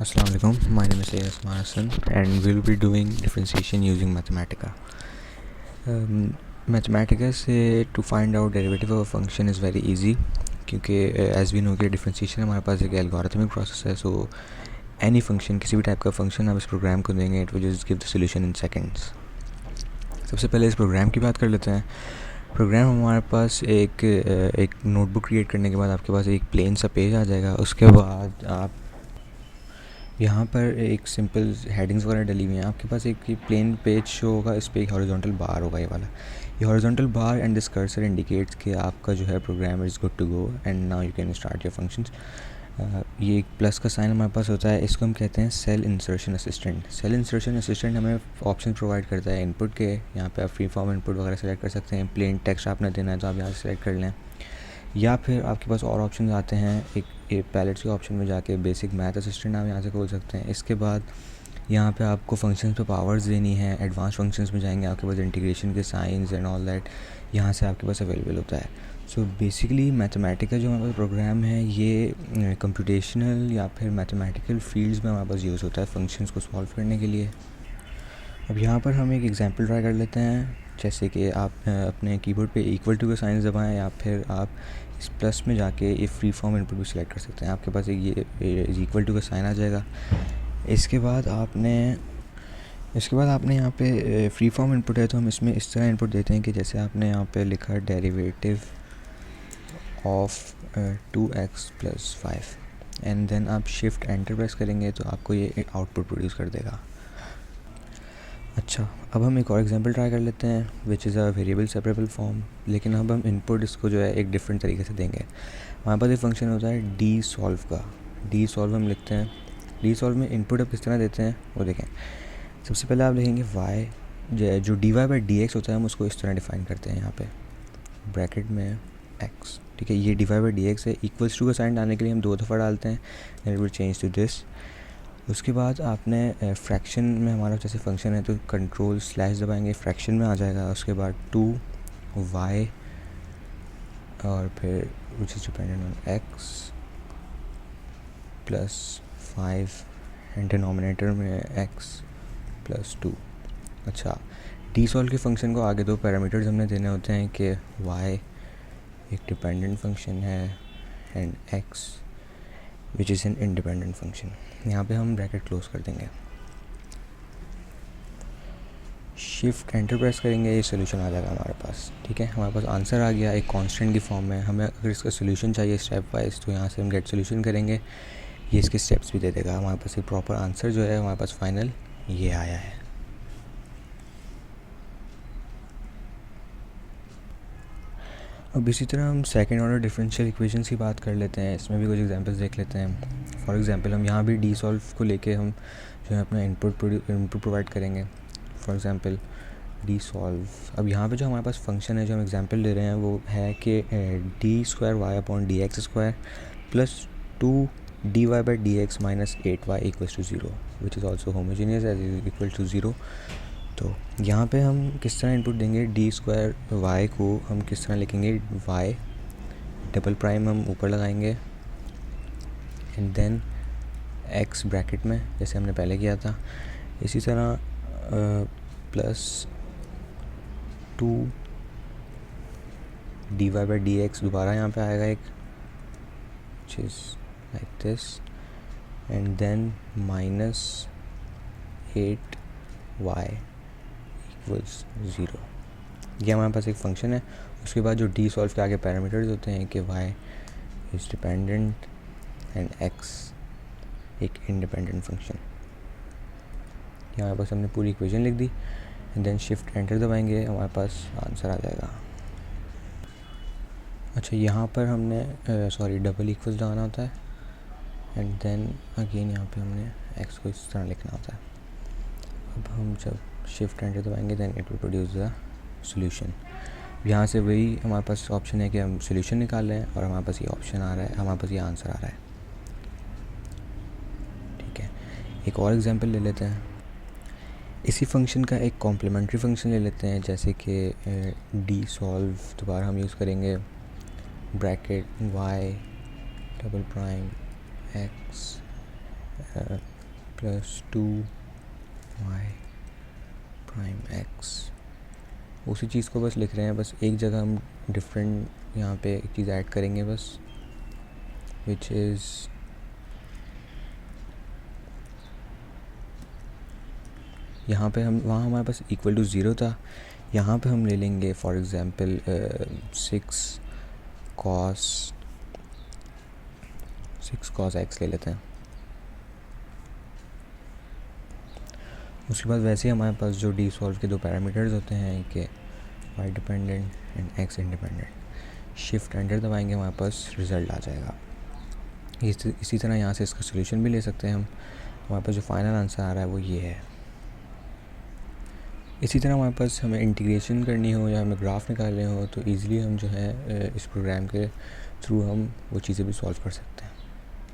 Assalamu alaikum. My name is Asma Hassan and we'll be doing differentiation using Mathematica. Mathematica से to find out derivative of a function is very easy क्योंकि as we know कि differentiation हमारे पास एक algorithmic process है. So any function, किसी भी type का function आप इस प्रोग्राम को देंगे, it will just give the solution in seconds. सबसे पहले इस प्रोग्राम की बात कर लेते हैं. प्रोग्राम हमारे पास एक नोटबुक क्रिएट करने के बाद आपके पास एक प्लेन सा पेज आ जाएगा. उसके बाद आप यहाँ पर एक सिंपल हेडिंग्स वगैरह डली हुई हैं. आपके पास एक प्लेन पेज शो होगा, इस पर एक हॉरिजॉन्टल बार होगा. ये horizontal bar and this cursor indicates कि आपका जो है program is good to go and now you can start your functions. ये एक प्लस का साइन हमारे पास होता है, इसको हम कहते हैं cell insertion assistant. Cell insertion assistant हमें ऑप्शन प्रोवाइड करता है इनपुट के. यहाँ पे आप फ्री फॉर्म इनपुट वगैरह सेलेक्ट कर सकते हैं. प्लेन टेक्स्ट आपने देना है तो आप यहाँ से सेलेक्ट कर लें, या फिर आपके पास और ऑप्शन आते हैं. एक पैलेट्स के ऑप्शन में जाके बेसिक मैथ असिस्टेंट आप यहाँ से खोल सकते हैं. इसके बाद यहाँ पे आपको फंक्शंस पे पावर्स देनी है. एडवांस फंक्शंस में जाएंगे, आपके पास इंटीग्रेशन के साइंस एंड ऑल दैट यहाँ से आपके पास अवेलेबल होता है. सो बेसिकली मैथमेटिका जो हमारे पास प्रोग्राम है ये कंप्यूटेशनल या फिर मैथमेटिकल फील्ड्स में हमारे पास यूज़ होता है फंक्शंस को सॉल्व करने के लिए. अब यहाँ पर हम एक एग्जांपल ट्राई कर लेते हैं. जैसे कि आप अपने कीबोर्ड पे इक्वल टू का साइन दबाएं, या फिर आप इस प्लस में जाके ये फ्री फॉर्म इनपुट भी सिलेक्ट कर सकते हैं. आपके पास एक ये इक्वल टू का साइन आ जाएगा. इसके बाद आपने यहाँ पे फ्री फॉर्म इनपुट है तो हम इसमें इस तरह इनपुट देते हैं कि जैसे आपने यहाँ पे लिखा derivative of 2x + 5 and then आप शिफ्ट एंटर प्रेस करेंगे तो आपको ये आउटपुट प्रोड्यूस कर देगा. अच्छा, अब हम एक और एग्जांपल ट्राई कर लेते हैं which is a variable separable form. लेकिन अब हम इनपुट इसको जो है एक डिफरेंट तरीके से देंगे. हमारे पास एक फंक्शन होता है डी सॉल्व का. डी सॉल्व हम लिखते हैं. डी सॉल्व में इनपुट अब किस तरह देते हैं वो देखें. सबसे पहले आप लिखेंगे y, जो dy/dx होता है हम उसको इस तरह डिफ़ाइन करते हैं यहाँ पे ब्रैकेट में x. ठीक है, ये dy/dx है. इक्वल्स टू का साइन डालने के लिए हम 2 दफ़ा डालते हैं and it will change to this. उसके बाद आपने फ्रैक्शन में हमारा जैसे फंक्शन है तो कंट्रोल स्लैश दबाएंगे, फ्रैक्शन में आ जाएगा. उसके बाद 2y और फिर which is dependent on x + 5 and denominator में x + 2. अच्छा, डी सॉल्व के फंक्शन को आगे 2 पैरामीटर्स हमने देने होते हैं कि y एक डिपेंडेंट फंक्शन है and x which is an independent function. यहाँ पे हम ब्रैकेट क्लोज कर देंगे, शिफ्ट एंटर प्रेस करेंगे, ये सोल्यूशन आ जाएगा हमारे पास. ठीक है, हमारे पास आंसर आ गया एक कांस्टेंट की फॉर्म में. हमें अगर इसका सोल्यूशन चाहिए स्टेप वाइज तो यहाँ से हम गेट सोल्यूशन करेंगे, ये इसके स्टेप्स भी दे देगा. हमारे पास एक प्रॉपर आंसर जो है हमारे पास फाइनल ये आया है. अब इसी तरह हम सेकंड ऑर्डर डिफरेंशियल इक्वेशंस की बात कर लेते हैं. इसमें भी कुछ एग्जांपल्स देख लेते हैं. फॉर एग्जांपल हम यहाँ भी डी सॉल्व को लेके हम जो है अपना इनपुट प्रोवाइड करेंगे. For example D solve. अब यहाँ पे जो हमारे पास फंक्शन है जो हम एग्जांपल ले रहे हैं वो है कि d²y/dx² + 2dy/dx - 8y = 0 which is also homogeneous as = 0. तो यहाँ पे हम किस तरह इनपुट देंगे. d² को हम किस तरह लिखेंगे, y डबल प्राइम हम ऊपर लगाएंगे एंड देन x ब्रैकेट में जैसे हमने पहले किया था. इसी तरह + 2dy/dx दोबारा यहाँ पे आएगा एक which is like this and then -8y = 0. ये हमारे पास एक फंक्शन है. उसके बाद जो डी सॉल्व के आगे पैरामीटर्स होते हैं कि y is dependent and x एक इंडिपेंडेंट फंक्शन. यहाँ पास हमने पूरी इक्वेशन लिख दी एंड देन शिफ्ट एंटर दबाएंगे, हमारे पास आंसर आ जाएगा. अच्छा, यहाँ पर हमने डबल इक्वल्स लगाना होता है एंड देन अगेन यहाँ पे हमने x को इस तरह लिखना होता है. अब हम जब शिफ्ट एंटर दबाएंगे then it will produce the solution. यहाँ से वही हमारे पास ऑप्शन है कि हम सॉल्यूशन निकाल लें और हमारे पास ये ऑप्शन आ रहा है, हमारे पास ये आंसर आ रहा है. ठीक है, एक और एग्जांपल ले लेते हैं. इसी फंक्शन का एक कॉम्प्लीमेंट्री फंक्शन ले लेते हैं. जैसे कि डी सॉल्व दोबारा हम यूज़ करेंगे bracket y double prime x plus 2y prime x, उसी चीज़ को बस लिख रहे हैं, बस एक जगह हम डिफरेंट यहाँ पे एक चीज़ ऐड करेंगे बस, विच इज़ यहाँ पे हम, वहाँ हमारे पास इक्वल टू 0 था, यहाँ पे हम ले लेंगे फॉर एग्ज़ाम्पल 6 cos x ले लेते हैं। उसके बाद वैसे ही हमारे पास जो डी सॉल्व के दो पैरामीटर्स होते हैं कि y dependent and x independent, shift enter दबाएंगे हमारे पास रिज़ल्ट आ जाएगा। इसी तरह यहाँ से इसका सोल्यूशन भी ले सकते हैं हम, हमारे पास जो फाइनल आंसर आ रहा है वो ये है। इसी तरह हमारे पास हमें इंटीग्रेशन करनी हो या हमें ग्राफ निकालने हो तो ईज़िली हम जो है इस प्रोग्राम के थ्रू हम वो चीज़ें भी सॉल्व कर सकते हैं।